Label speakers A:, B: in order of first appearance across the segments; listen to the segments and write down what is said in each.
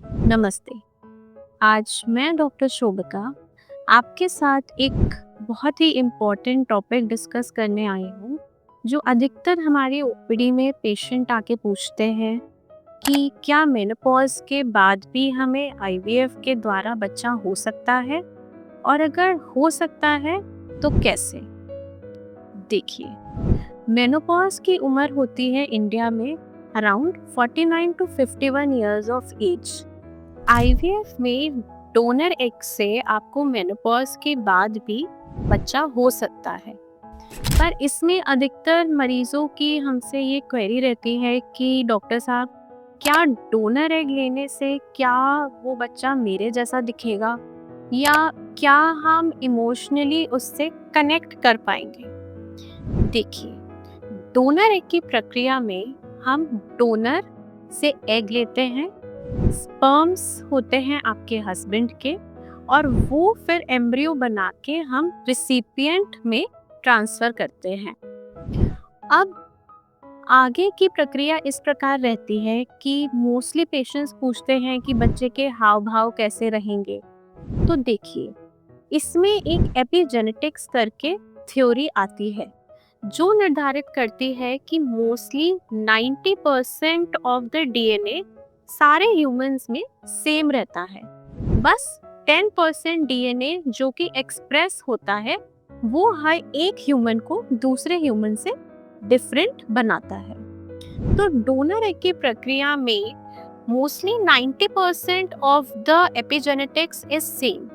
A: नमस्ते। आज मैं डॉक्टर शोभिका आपके साथ एक बहुत ही इम्पोर्टेंट टॉपिक डिस्कस करने आई हूँ, जो अधिकतर हमारी ओपीडी में पेशेंट आके पूछते हैं कि क्या मेनोपॉज़ के बाद भी हमें आईवीएफ के द्वारा बच्चा हो सकता है? और अगर हो सकता है, तो कैसे? देखिए, मेनोपॉज़ की उम्र होती है इंडिया में around 49 to 51 years of age. IVF में डोनर एग से आपको मेनोपॉज के बाद भी बच्चा हो सकता है, पर इसमें अधिकतर मरीजों की हमसे ये क्वेरी रहती है कि डॉक्टर साहब, क्या डोनर एग लेने से क्या वो बच्चा मेरे जैसा दिखेगा, या क्या हम इमोशनली उससे कनेक्ट कर पाएंगे? देखिए, डोनर एग की प्रक्रिया में हम डोनर से एग लेते हैं, स्पर्म्स होते हैं आपके हस्बैंड के, और वो फिर एम्ब्रियो बना के हम रिसिपिएंट में ट्रांसफर करते हैं। अब आगे की प्रक्रिया इस प्रकार रहती है कि मोस्टली पेशेंट्स पूछते हैं कि बच्चे के हाव भाव कैसे रहेंगे। तो देखिए, इसमें एक एपिजेनेटिक्स करके थ्योरी आती है, जो निर्धारित करती है कि मोस्टली 90% ऑफ द डीएनए सारे ह्यूमंस में सेम रहता है। बस 10% डीएनए जो कि एक्सप्रेस होता है, वो हर एक ह्यूमन को दूसरे ह्यूमन से डिफरेंट बनाता है। तो डोनर एग की प्रक्रिया में mostly 90% of the epigenetics is same.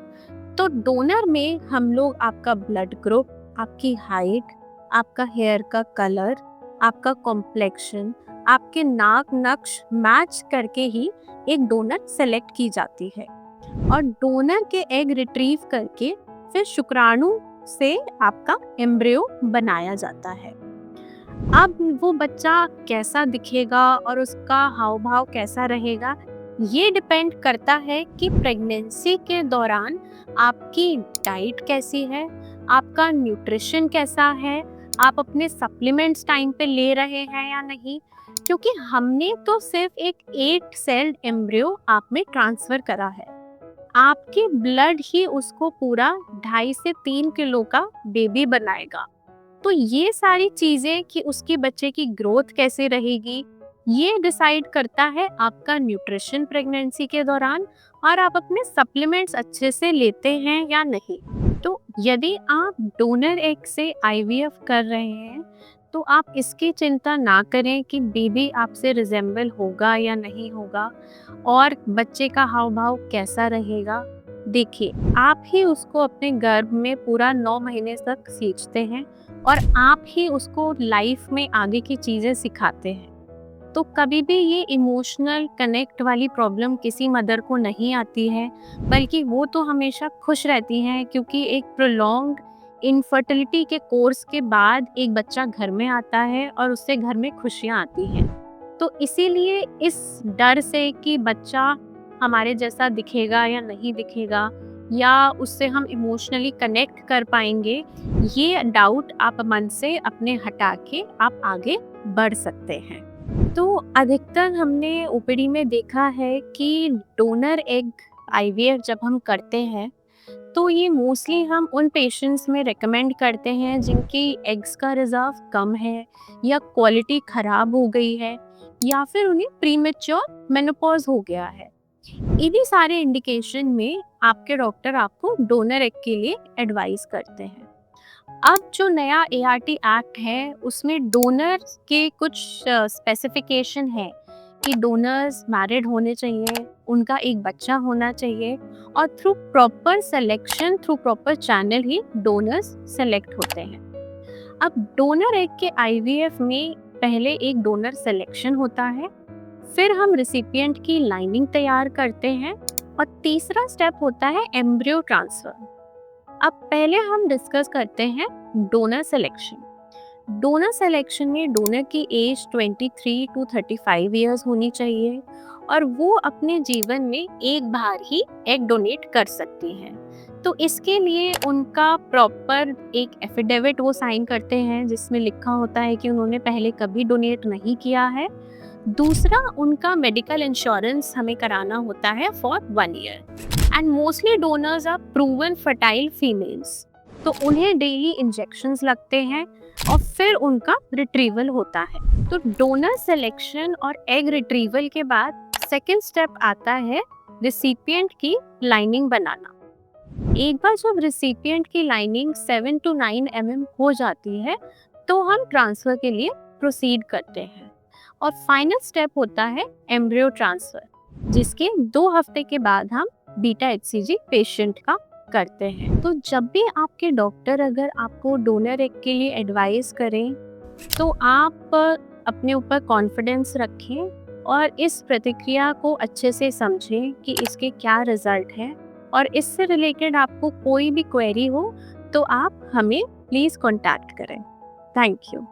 A: तो डोनर में हम लोग आपका ब्लड ग्रुप, आपकी हाइट, आपका हेयर का कलर, आपका कॉम्प्लेक्शन, आपके नाक नक्श मैच करके ही एक डोनर सेलेक्ट की जाती है, और डोनर के एग रिट्रीव करके फिर शुक्राणु से आपका एम्ब्रियो बनाया जाता है। अब वो बच्चा कैसा दिखेगा और उसका हाव भाव कैसा रहेगा, ये डिपेंड करता है कि प्रेगनेंसी के दौरान आपकी डाइट कैसी है, आपका न्यूट्रिशन कैसा है, आप अपने सप्लीमेंट्स टाइम पे ले रहे हैं या नहीं। क्योंकि हमने तो सिर्फ एक 8 सेल्ड एम्ब्रियो आप में ट्रांसफर करा है, आपके ब्लड ही उसको पूरा 2.5 से 3 किलो का बेबी बनाएगा। तो ये सारी चीजें कि उसकी बच्चे की ग्रोथ कैसे रहेगी, ये डिसाइड करता है आपका न्यूट्रिशन प्रेगनेंसी के दौरान, और आप अपने सप्लीमेंट्स अच्छे से लेते हैं या नहीं। तो यदि आप डोनर एग से आईवीएफ कर रहे हैं, तो आप इसकी चिंता ना करें कि बेबी आपसे रिजेंबल होगा या नहीं होगा, और बच्चे का हाव भाव कैसा रहेगा। देखिए, आप ही उसको अपने गर्भ में पूरा 9 महीने तक सींचते हैं, और आप ही उसको लाइफ में आगे की चीज़ें सिखाते हैं। तो कभी भी ये इमोशनल कनेक्ट वाली प्रॉब्लम किसी मदर को नहीं आती है, बल्कि वो तो हमेशा खुश रहती हैं, क्योंकि एक प्रोलॉन्ग्ड इनफर्टिलिटी के कोर्स के बाद एक बच्चा घर में आता है और उससे घर में खुशियाँ आती हैं। तो इसीलिए इस डर से कि बच्चा हमारे जैसा दिखेगा या नहीं दिखेगा, या उससे हम इमोशनली कनेक्ट कर पाएंगे, ये डाउट आप मन से अपने हटा के आप आगे बढ़ सकते हैं। तो अधिकतर हमने ओपीडी में देखा है कि डोनर एग आईवीएफ जब हम करते हैं, तो ये मोस्टली हम उन पेशेंट्स में रेकमेंड करते हैं जिनकी एग्स का रिजर्व कम है, या क्वालिटी ख़राब हो गई है, या फिर उन्हें प्रीमेच्योर मेनोपॉज हो गया है। इन्हीं सारे इंडिकेशन में आपके डॉक्टर आपको डोनर एग के लिए एडवाइस करते हैं। अब जो नया एआरटी एक्ट है, उसमें डोनर के कुछ स्पेसिफिकेशन है कि डोनर्स मैरिड होने चाहिए, उनका एक बच्चा होना चाहिए, और through proper selection, through proper channel ही डोनर्स सेलेक्ट होते हैं। अब डोनर एग के आईवीएफ में पहले एक डोनर सिलेक्शन होता है, फिर हम रिसिपिएंट की लाइनिंग तैयार करते हैं, और तीसरा स्टेप होता है एम्ब्रियो ट्रांसफर। अब पहले हम डिस्कस करते हैं डोनर सिलेक्शन। डोनर सिलेक्शन में डोनर की एज 23 टू 35 इयर्स होनी चाहिए, और वो अपने जीवन में एक बार ही एग डोनेट कर सकती हैं। तो इसके लिए उनका प्रॉपर एक एफिडेविट वो साइन करते हैं, जिसमें लिखा होता है कि उन्होंने पहले कभी डोनेट नहीं किया है। दूसरा, उनका मेडिकल इंश्योरेंस हमें कराना होता है for 1 year. And mostly donors are proven fertile females, तो उन्हें डेली इंजेक्शंस लगते हैं और फिर उनका रिट्रीवल होता है। तो डोनर सिलेक्शन और एग रिट्रीवल के बाद सेकेंड स्टेप आता है रिसिपिएंट की लाइनिंग बनाना। एक बार जब रिसिपिएंट की लाइनिंग 7 to 9 mm हो जाती है तो हम ट्रांसफ़र के लिए प्रोसीड करते हैं। और फाइनल स्टेप होता है एम्ब्रियो ट्रांसफ़र, जिसके 2 हफ्ते के बाद हम बीटा HCG पेशेंट का करते हैं। तो जब भी आपके डॉक्टर अगर आपको डोनर एग के लिए एडवाइस करें तो आप अपने ऊपर कॉन्फिडेंस रखें और इस प्रतिक्रिया को अच्छे से समझें कि इसके क्या रिजल्ट हैं। और इससे रिलेटेड आपको कोई भी क्वेरी हो तो आप हमें प्लीज़ कॉन्टैक्ट करें। Thank you.